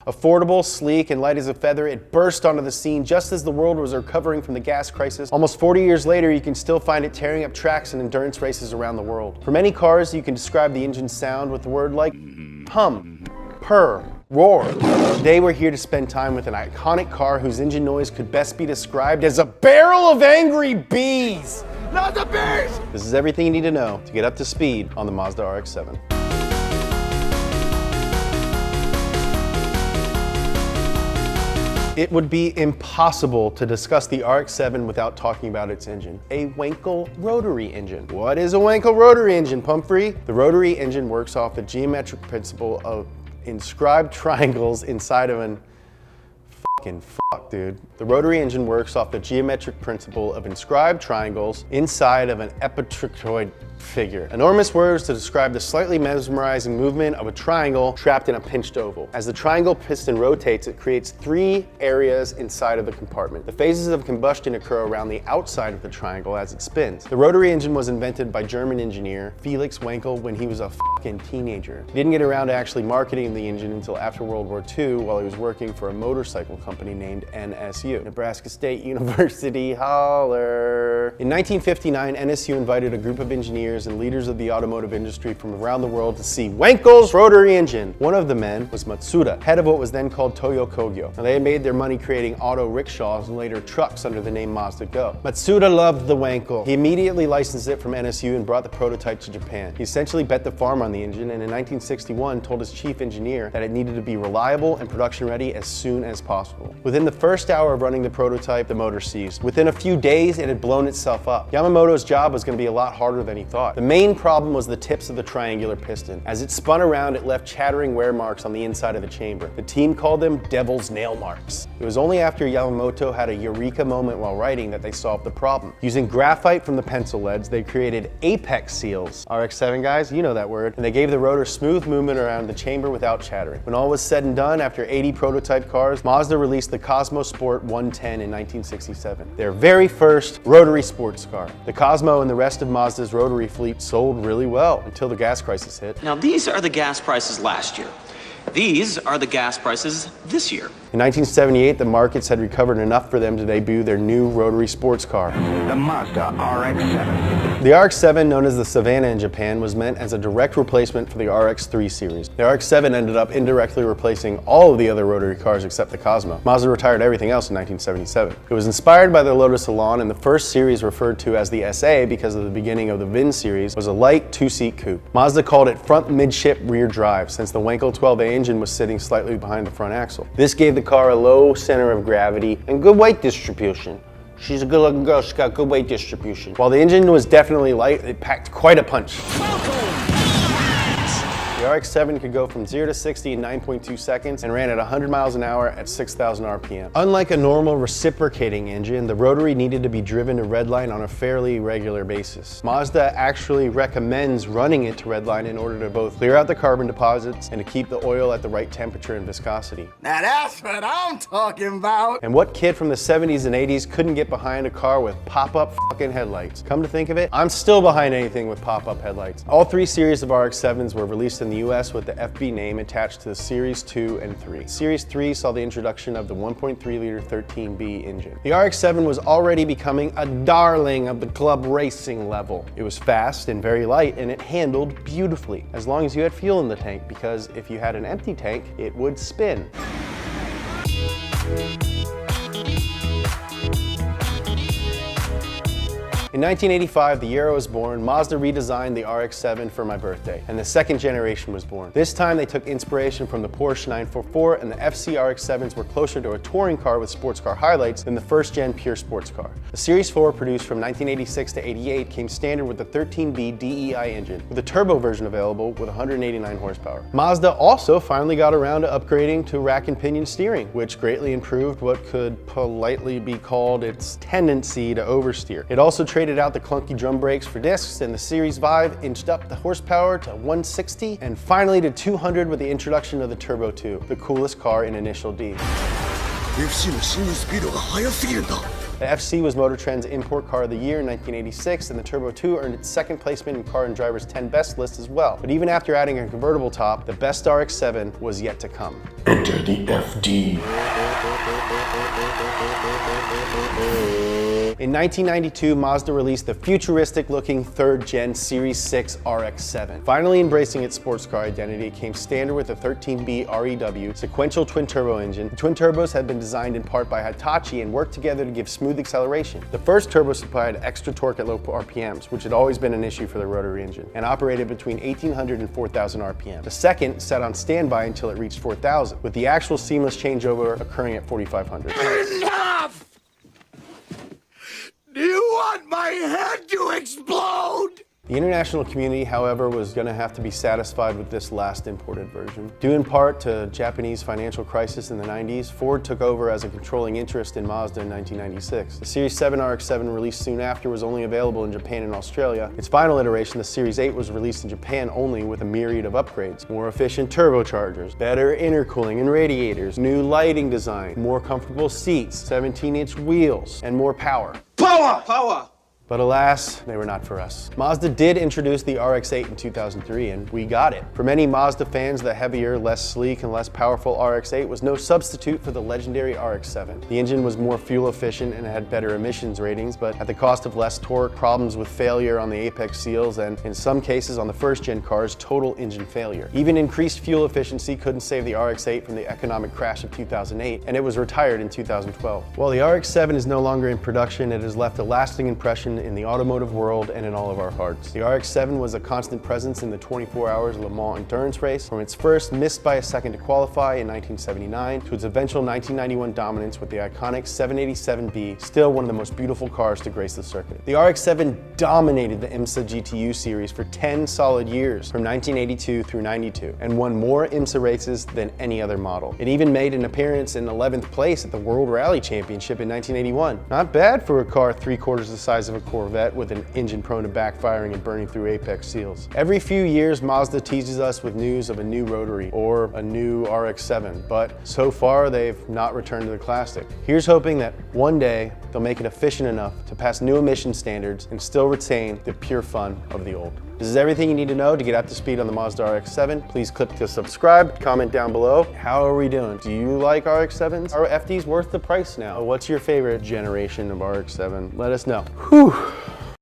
Affordable, sleek, and light as a feather, it burst onto the scene just as the world was recovering from the gas crisis. Almost 40 years later, you can still find it tearing up tracks and endurance races around the world. For many cars, you can describe the engine's sound with a word like hum, purr, roar. Today we're here to spend time with an iconic car whose engine noise could best be described as a barrel of angry bees. Not the bees! This is everything you need to know to get up to speed on the Mazda RX-7. It would be impossible to discuss the RX-7 without talking about its engine. A Wankel rotary engine. What is a Wankel rotary engine, Pumphrey? The rotary engine works off the geometric principle of inscribed triangles inside of an dude. The rotary engine works off the geometric principle of inscribed triangles inside of an epitrictoid figure. Enormous words to describe the slightly mesmerizing movement of a triangle trapped in a pinched oval. As the triangle piston rotates, it creates three areas inside of the compartment. The phases of combustion occur around the outside of the triangle as it spins. The rotary engine was invented by German engineer Felix Wankel when he was a teenager. He didn't get around to actually marketing the engine until after World War II while he was working for a motorcycle company named NSU, Nebraska State University, holler. In 1959, NSU invited a group of engineers and leaders of the automotive industry from around the world to see Wankel's rotary engine. One of the men was Matsuda, head of what was then called Toyo Kogyo. Now, they had made their money creating auto rickshaws and later trucks under the name Mazda Go. Matsuda loved the Wankel. He immediately licensed it from NSU and brought the prototype to Japan. He essentially bet the farm on the engine and in 1961 told his chief engineer that it needed to be reliable and production ready as soon as possible. Within the first hour of running the prototype, the motor seized. Within a few days, it had blown itself up. Yamamoto's job was going to be a lot harder than he thought. The main problem was the tips of the triangular piston. As it spun around, it left chattering wear marks on the inside of the chamber. The team called them devil's nail marks. It was only after Yamamoto had a eureka moment while writing that they solved the problem. Using graphite from the pencil leads, they created apex seals. RX-7 guys, you know that word. And they gave the rotor smooth movement around the chamber without chattering. When all was said and done, after 80 prototype cars, Mazda released the Cosmo Sport 110 in 1967. Their very first rotary sports car. The Cosmo and the rest of Mazda's rotary fleet sold really well until the gas crisis hit. Now these are the gas prices last year. These are the gas prices this year. In 1978, the markets had recovered enough for them to debut their new rotary sports car. The Mazda RX-7. The RX-7, known as the Savannah in Japan, was meant as a direct replacement for the RX-3 series. The RX-7 ended up indirectly replacing all of the other rotary cars except the Cosmo. Mazda retired everything else in 1977. It was inspired by the Lotus Elan, and the first series referred to as the SA because of the beginning of the VIN series was a light two-seat coupe. Mazda called it front midship rear drive since the Wankel 12A engine was sitting slightly behind the front axle. This gave the car a low center of gravity and good weight distribution. She's a good looking girl, she's got good weight distribution. While the engine was definitely light, it packed quite a punch. The RX-7 could go from 0 to 60 in 9.2 seconds and ran at 100 miles an hour at 6,000 RPM. Unlike a normal reciprocating engine, the rotary needed to be driven to redline on a fairly regular basis. Mazda actually recommends running it to redline in order to both clear out the carbon deposits and to keep the oil at the right temperature and viscosity. Now that's what I'm talking about. And what kid from the 70s and 80s couldn't get behind a car with pop-up fucking headlights? Come to think of it, I'm still behind anything with pop-up headlights. All three series of RX-7s were released in the US with the FB name attached to the Series 2 and 3. Series 3 saw the introduction of the 1.3-liter 13B engine. The RX-7 was already becoming a darling of the club racing level. It was fast and very light, and it handled beautifully, as long as you had fuel in the tank, because if you had an empty tank, it would spin. In 1985, the year I was born, Mazda redesigned the RX-7 for my birthday, and the second generation was born. This time they took inspiration from the Porsche 944, and the FC RX-7s were closer to a touring car with sports car highlights than the first-gen pure sports car. The Series 4, produced from 1986 to 88, came standard with the 13B DEI engine, with a turbo version available with 189 horsepower. Mazda also finally got around to upgrading to rack and pinion steering, which greatly improved what could politely be called its tendency to oversteer. It also traded out the clunky drum brakes for discs, and the Series 5 inched up the horsepower to 160 and finally to 200 with the introduction of the Turbo 2, the coolest car in Initial D. FC の進入スピードが速すぎるんだ。The FC was Motor Trend's Import Car of the Year in 1986, and the Turbo 2 earned its second placement in Car and Driver's 10 Best list as well. But even after adding a convertible top, the best RX-7 was yet to come. Enter the FD. In 1992, Mazda released the futuristic-looking third-gen Series 6 RX-7. Finally embracing its sports car identity, it came standard with a 13B REW sequential twin-turbo engine. The twin turbos had been designed in part by Hitachi and worked together to give smooth acceleration. The first turbo supplied extra torque at low RPMs, which had always been an issue for the rotary engine, and operated between 1,800 and 4,000 RPM. The second sat on standby until it reached 4,000, with the actual seamless changeover occurring at 4,500. Enough! Do you want my head to explode? The international community, however, was going to have to be satisfied with this last imported version. Due in part to Japanese financial crisis in the 90s, Ford took over as a controlling interest in Mazda in 1996. The Series 7 RX-7 released soon after was only available in Japan and Australia. Its final iteration, the Series 8, was released in Japan only with a myriad of upgrades. More efficient turbochargers, better intercooling and radiators, new lighting design, more comfortable seats, 17-inch wheels, and more power. Power! Power! But alas, they were not for us. Mazda did introduce the RX-8 in 2003, and we got it. For many Mazda fans, the heavier, less sleek, and less powerful RX-8 was no substitute for the legendary RX-7. The engine was more fuel efficient and had better emissions ratings, but at the cost of less torque, problems with failure on the apex seals, and in some cases on the first-gen cars, total engine failure. Even increased fuel efficiency couldn't save the RX-8 from the economic crash of 2008, and it was retired in 2012. While the RX-7 is no longer in production, it has left a lasting impression in the automotive world and in all of our hearts. The RX-7 was a constant presence in the 24 Hours Le Mans endurance race, from its first missed by a second to qualify in 1979 to its eventual 1991 dominance with the iconic 787B, still one of the most beautiful cars to grace the circuit. The RX-7 dominated the IMSA GTU series for 10 solid years, from 1982 through 92, and won more IMSA races than any other model. It even made an appearance in 11th place at the World Rally Championship in 1981. Not bad for a car 3/4 the size of a Corvette with an engine prone to backfiring and burning through apex seals. Every few years, Mazda teases us with news of a new rotary or a new RX-7, but so far they've not returned to the classic. Here's hoping that one day they'll make it efficient enough to pass new emission standards and still retain the pure fun of the old. This is everything you need to know to get up to speed on the Mazda RX-7. Please click to subscribe, comment down below. How are we doing? Do you like RX-7s? Are FDs worth the price now? What's your favorite generation of RX-7? Let us know. Whew.